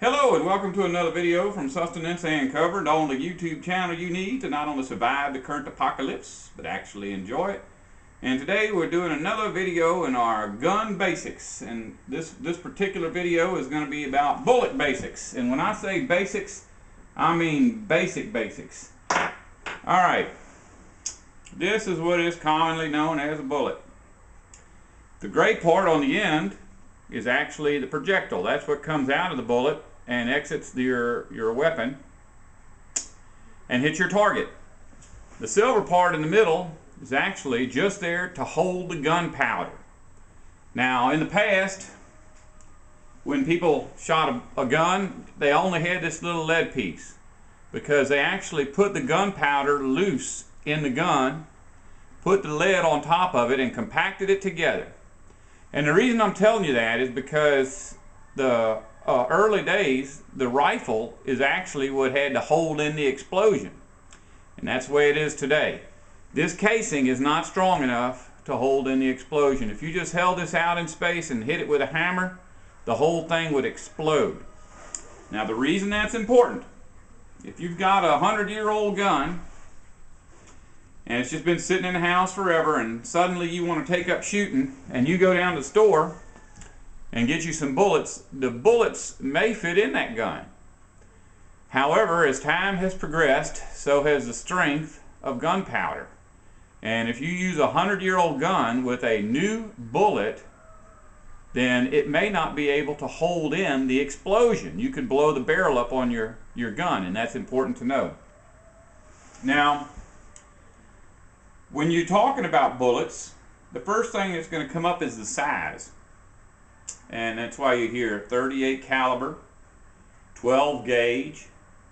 Hello and welcome to another video from Sustenance and Cover, the only YouTube channel you need to not only survive the current apocalypse, but actually enjoy it. And today we're doing another video in our gun basics. And this particular video is going to be about bullet basics. And when I say basics, I mean basics. Alright, this is what is commonly known as a bullet. The gray part on the end is actually the projectile. That's what comes out of the bullet and exits your weapon and hits your target. The silver part in the middle is actually just there to hold the gunpowder. Now, in the past, when people shot a gun, they only had this little lead piece because they actually put the gunpowder loose in the gun, put the lead on top of it, and compacted it together. And the reason I'm telling you that is because the early days, the rifle is actually what had to hold in the explosion. And that's the way it is today. This casing is not strong enough to hold in the explosion. If you just held this out in space and hit it with a hammer, the whole thing would explode. Now the reason that's important, if you've got a 100-year-old gun and it's just been sitting in the house forever and suddenly you want to take up shooting and you go down to the store and get you some bullets, the bullets may fit in that gun. However, as time has progressed, so has the strength of gunpowder. And if you use a 100-year-old gun with a new bullet, then it may not be able to hold in the explosion. You could blow the barrel up on your gun, and that's important to know. Now, when you're talking about bullets, the first thing that's going to come up is the size. And that's why you hear 38 caliber, 12 gauge,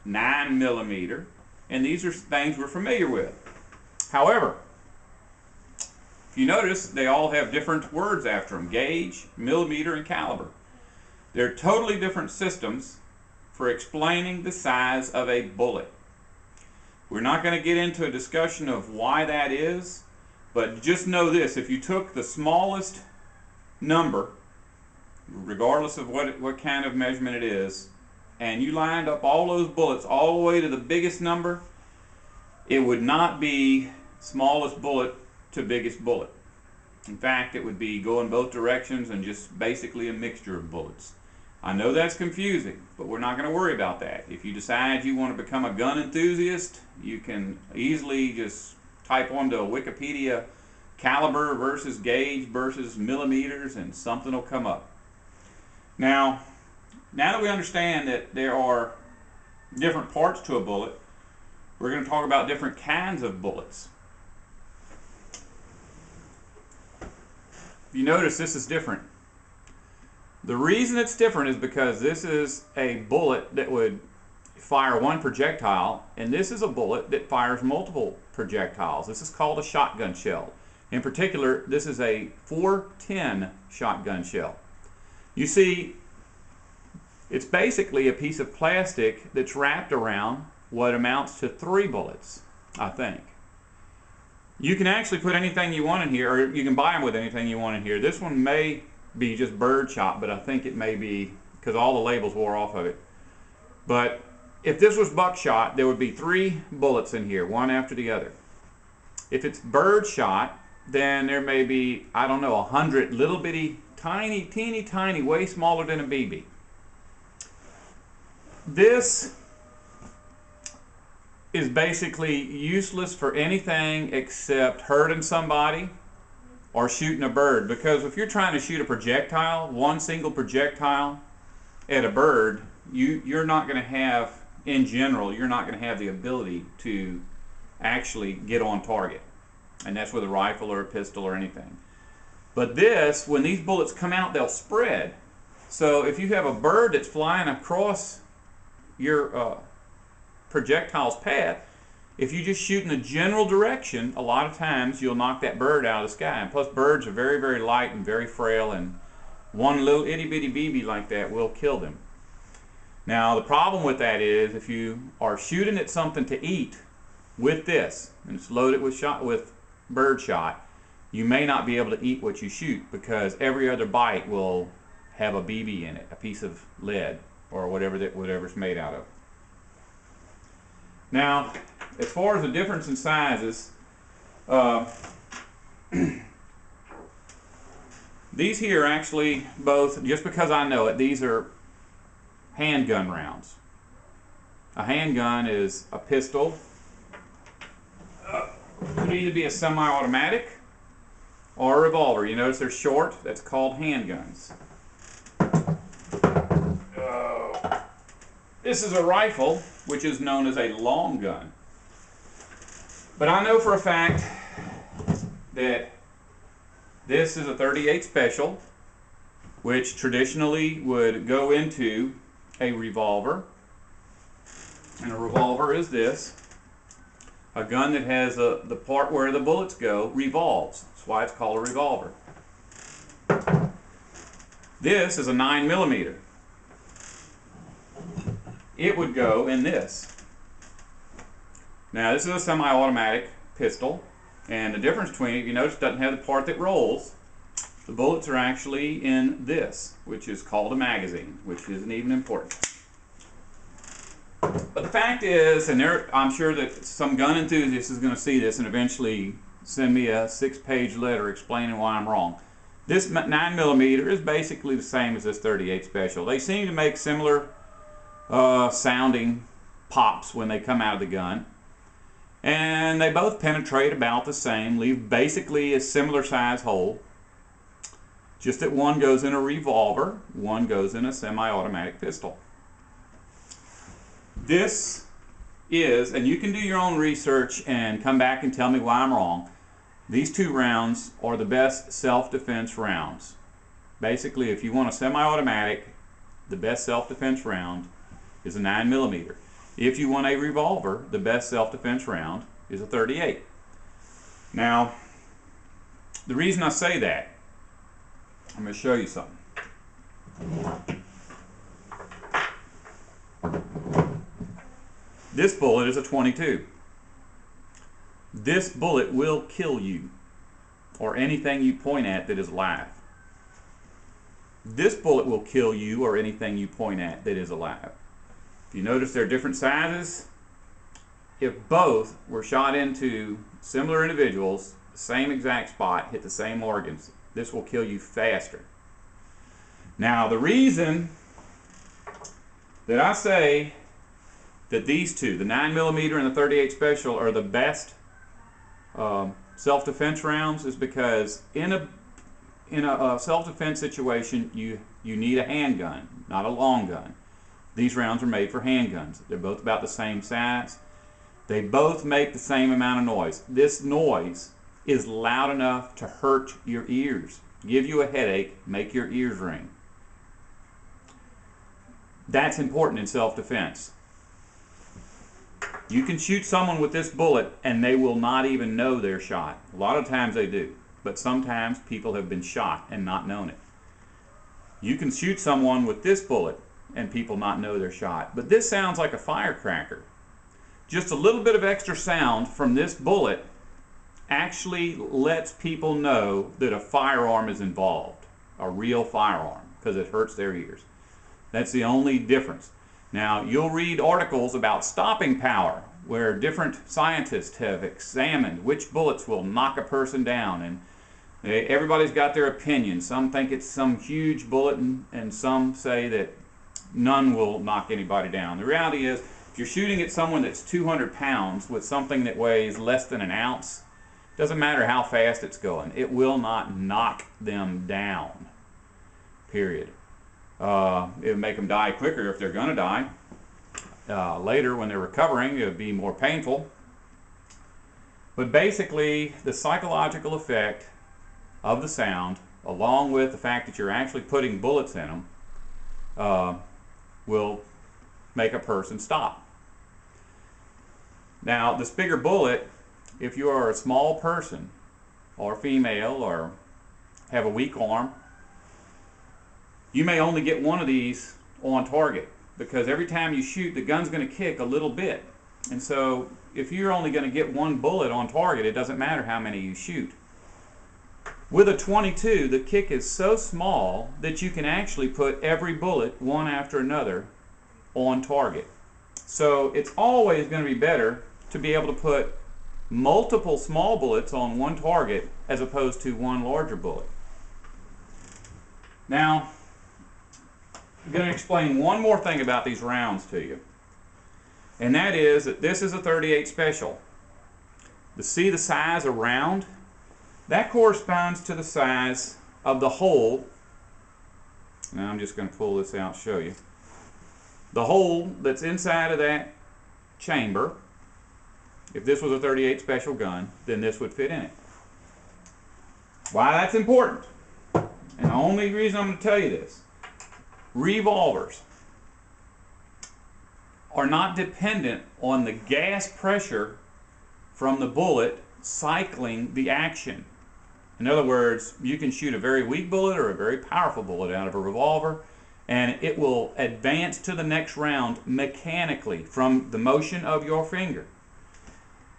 9 millimeter, and these are things we're familiar with. However, if you notice, they all have different words after them: gauge, millimeter, and caliber. They're totally different systems for explaining the size of a bullet. We're not going to get into a discussion of why that is, but just know this: if you took the smallest number, regardless of what kind of measurement it is, and you lined up all those bullets all the way to the biggest number, it would not be smallest bullet to biggest bullet. In fact, it would be going both directions and just basically a mixture of bullets. I know that's confusing, but we're not going to worry about that. If you decide you want to become a gun enthusiast, you can easily just type onto Wikipedia caliber versus gauge versus millimeters and something will come up. Now that we understand that there are different parts to a bullet, we're going to talk about different kinds of bullets. If you notice, this is different. The reason it's different is because this is a bullet that would fire one projectile, and this is a bullet that fires multiple projectiles. This is called a shotgun shell. In particular, this is a 410 shotgun shell. You see, it's basically a piece of plastic that's wrapped around what amounts to 3 bullets, I think. You can actually put anything you want in here, or you can buy them with anything you want in here. This one may be just bird shot, but I think it may be because all the labels wore off of it. But if this was buckshot, there would be 3 bullets in here, one after the other. If it's bird shot, then there may be, I don't know, 100 little bitty, teeny tiny, way smaller than a BB. This is basically useless for anything except hurting somebody or shooting a bird, because if you're trying to shoot a projectile, one single projectile at a bird, you're not going to have, in general, you're not going to have the ability to actually get on target. And that's with a rifle or a pistol or anything. But this, when these bullets come out, they'll spread. So if you have a bird that's flying across your projectile's path, if you just shoot in the general direction, a lot of times you'll knock that bird out of the sky. And plus, birds are very, very light and very frail, and one little itty-bitty BB like that will kill them. Now, the problem with that is if you are shooting at something to eat with this, and it's loaded with bird shot, you may not be able to eat what you shoot because every other bite will have a BB in it, a piece of lead. or whatever's made out of. Now, as far as the difference in sizes, these here actually both, just because I know it, these are handgun rounds. A handgun is a pistol. It could either be a semi-automatic or a revolver. You notice they're short. That's called handguns. This is a rifle, which is known as a long gun. But I know for a fact that this is a .38 Special, which traditionally would go into a revolver. And a revolver is this. A gun that has the part where the bullets go revolves. That's why it's called a revolver. This is a 9mm. It would go in this. Now this is a semi-automatic pistol, and the difference between it, if you notice, it doesn't have the part that rolls. The bullets are actually in this, which is called a magazine, which isn't even important. But the fact is, and I'm sure that some gun enthusiast is going to see this and eventually send me a 6-page letter explaining why I'm wrong. This 9mm is basically the same as this .38 Special. They seem to make similar sounding pops when they come out of the gun, and they both penetrate about the same, leave basically a similar size hole, just that one goes in a revolver, one goes in a semi-automatic pistol. This is, and you can do your own research and come back and tell me why I'm wrong, these two rounds are the best self-defense rounds. Basically, if you want a semi-automatic, the best self-defense round is a 9mm. If you want a revolver, the best self-defense round is a .38. Now, the reason I say that, I'm going to show you something. This bullet is a .22. This bullet will kill you or anything you point at that is alive. This bullet will kill you or anything you point at that is alive. If you notice they're different sizes, if both were shot into similar individuals, the same exact spot, hit the same organs, this will kill you faster. Now, the reason that I say that these two, the 9mm and the .38 Special, are the best self-defense rounds is because in a self-defense situation, you need a handgun, not a long gun. These rounds are made for handguns. They're both about the same size. They both make the same amount of noise. This noise is loud enough to hurt your ears, give you a headache, make your ears ring. That's important in self-defense. You can shoot someone with this bullet and they will not even know they're shot. A lot of times they do, but sometimes people have been shot and not known it. You can shoot someone with this bullet and people not know they're shot. But this sounds like a firecracker. Just a little bit of extra sound from this bullet actually lets people know that a firearm is involved, a real firearm, because it hurts their ears. That's the only difference. Now, you'll read articles about stopping power, where different scientists have examined which bullets will knock a person down, and everybody's got their opinion. Some think it's some huge bullet, and some say that none will knock anybody down. The reality is, if you're shooting at someone that's 200 pounds with something that weighs less than an ounce, doesn't matter how fast it's going, it will not knock them down, period. It'll make them die quicker if they're going to die. Later, when they're recovering, it'll be more painful. But basically, the psychological effect of the sound, along with the fact that you're actually putting bullets in them, will make a person stop. Now, this bigger bullet, if you are a small person or female or have a weak arm, you may only get one of these on target, because every time you shoot, the gun's going to kick a little bit. And so if you're only going to get one bullet on target, it doesn't matter how many you shoot. With a .22, the kick is so small that you can actually put every bullet, one after another, on target. So it's always going to be better to be able to put multiple small bullets on one target as opposed to one larger bullet. Now, I'm going to explain one more thing about these rounds to you, and that is that this is a 38 special. To see the size of round, that corresponds to the size of the hole. Now I'm just going to pull this out and show you. The hole that's inside of that chamber, if this was a 38 special gun, then this would fit in it. Why that's important, and the only reason I'm going to tell you this, revolvers are not dependent on the gas pressure from the bullet cycling the action. In other words, you can shoot a very weak bullet or a very powerful bullet out of a revolver, and it will advance to the next round mechanically from the motion of your finger.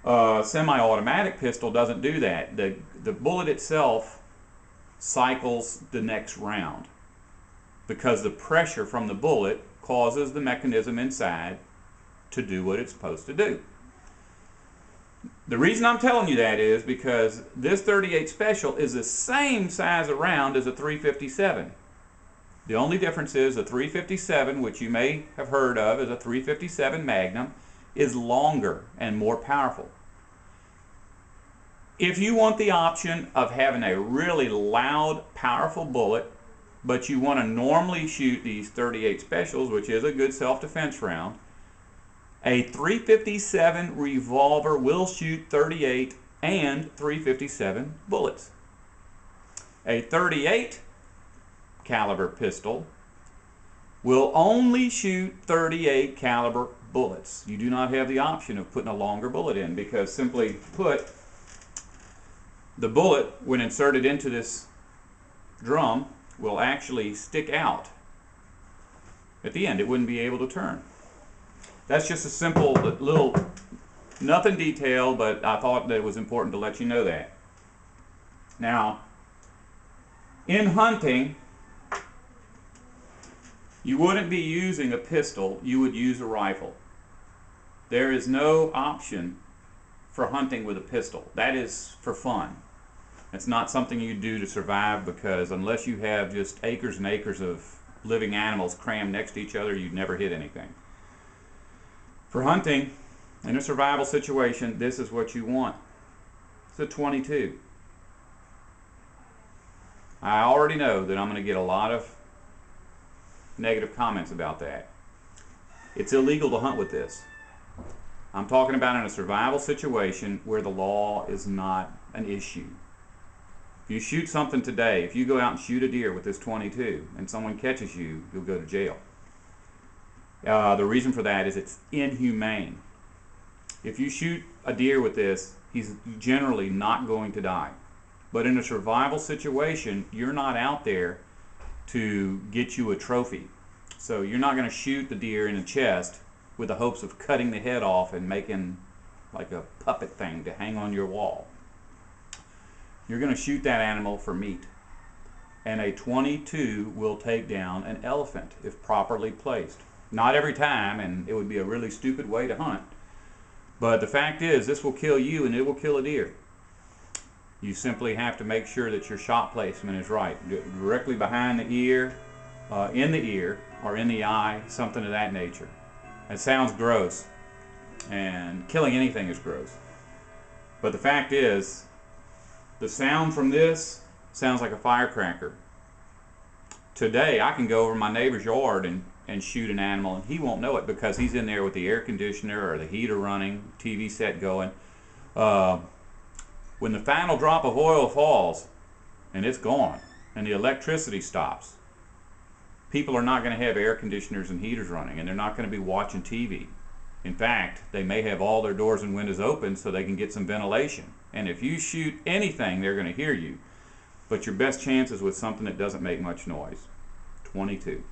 A semi-automatic pistol doesn't do that. The bullet itself cycles the next round because the pressure from the bullet causes the mechanism inside to do what it's supposed to do. The reason I'm telling you that is because this 38 special is the same size of round as a 357. The only difference is the 357, which you may have heard of as a 357 Magnum, is longer and more powerful. If you want the option of having a really loud, powerful bullet, but you want to normally shoot these 38 specials, which is a good self-defense round, a 357 revolver will shoot 38 and 357 bullets. A 38 caliber pistol will only shoot 38 caliber bullets. You do not have the option of putting a longer bullet in, because simply put, the bullet, when inserted into this drum, will actually stick out at the end. It wouldn't be able to turn. That's just a simple little, nothing detailed, but I thought that it was important to let you know that. Now, in hunting, you wouldn't be using a pistol, you would use a rifle. There is no option for hunting with a pistol. That is for fun. It's not something you do to survive, because unless you have just acres and acres of living animals crammed next to each other, you'd never hit anything. For hunting, in a survival situation, this is what you want. It's a 22. I already know that I'm going to get a lot of negative comments about that. It's illegal to hunt with this. I'm talking about in a survival situation where the law is not an issue. If you shoot something today, if you go out and shoot a deer with this 22 and someone catches you, you'll go to jail. The reason for that is it's inhumane. If you shoot a deer with this, he's generally not going to die. But in a survival situation, you're not out there to get you a trophy. So you're not going to shoot the deer in the chest with the hopes of cutting the head off and making like a puppet thing to hang on your wall. You're going to shoot that animal for meat. And a 22 will take down an elephant if properly placed. Not every time, and it would be a really stupid way to hunt. But the fact is, this will kill you and it will kill a deer. You simply have to make sure that your shot placement is right. Directly behind the ear, in the ear, or in the eye, something of that nature. It sounds gross, and killing anything is gross. But the fact is, the sound from this sounds like a firecracker. Today, I can go over my neighbor's yard and shoot an animal, and he won't know it because he's in there with the air conditioner or the heater running, TV set going. When the final drop of oil falls and it's gone and the electricity stops, people are not going to have air conditioners and heaters running, and they're not going to be watching TV. In fact, they may have all their doors and windows open so they can get some ventilation. And if you shoot anything, they're going to hear you. But your best chance is with something that doesn't make much noise. 22.